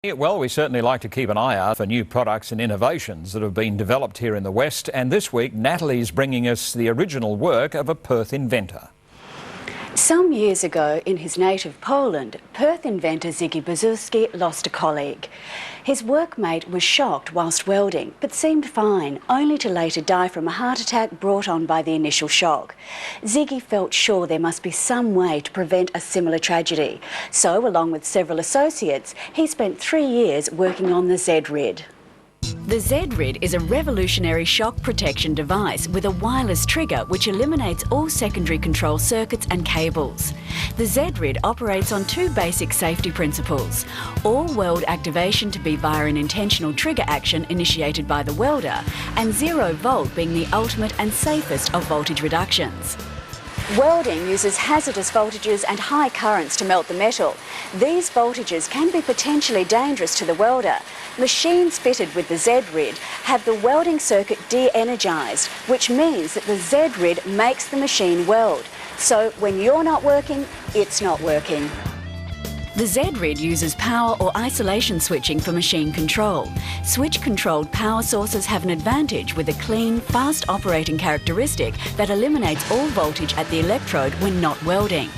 Yeah, well, we certainly like to keep an eye out for new products and innovations that have been developed here in the West. And this week, Natalie's bringing us the original work of a Perth inventor. Some years ago, in his native Poland, Perth inventor ZRID lost a colleague. His workmate was shocked whilst welding, but seemed fine, only to later die from a heart attack brought on by the initial shock. Ziggy felt sure there must be some way to prevent a similar tragedy. So, along with several associates, he spent 3 years working on the ZRID. The ZRID is a revolutionary shock protection device with a wireless trigger which eliminates all secondary control circuits and cables. The ZRID operates on 2 basic safety principles: all weld activation to be via an intentional trigger action initiated by the welder, and 0 volt being the ultimate and safest of voltage reductions. Welding uses hazardous voltages and high currents to melt the metal. These voltages can be potentially dangerous to the welder. Machines fitted with the ZRID have the welding circuit de-energised, which means that the ZRID makes the machine weld. So when you're not working, it's not working. The ZRID uses power or isolation switching for machine control. Switch-controlled power sources have an advantage with a clean, fast operating characteristic that eliminates all voltage at the electrode when not welding.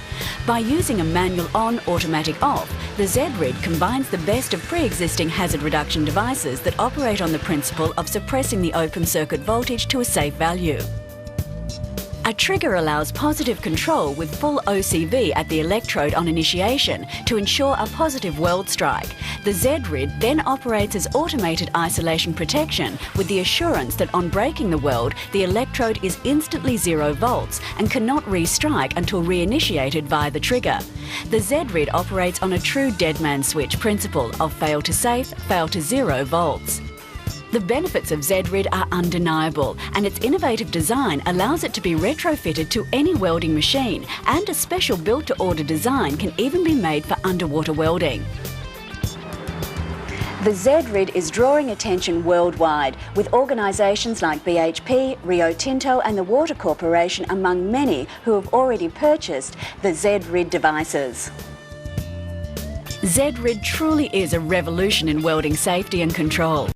By using a manual on, automatic off, the ZRID combines the best of pre-existing hazard reduction devices that operate on the principle of suppressing the open circuit voltage to a safe value. A trigger allows positive control with full OCV at the electrode on initiation to ensure a positive weld strike. The ZRID then operates as automated isolation protection with the assurance that on breaking the weld, the electrode is instantly 0 volts and cannot re-strike until reinitiated via the trigger. The ZRID operates on a true Deadman-switch principle of fail to safe, fail to 0 volts. The benefits of ZRID are undeniable, and its innovative design allows it to be retrofitted to any welding machine, and a special built-to-order design can even be made for underwater welding. The ZRID is drawing attention worldwide, with organisations like BHP, Rio Tinto and the Water Corporation among many who have already purchased the ZRID devices. ZRID truly is a revolution in welding safety and control.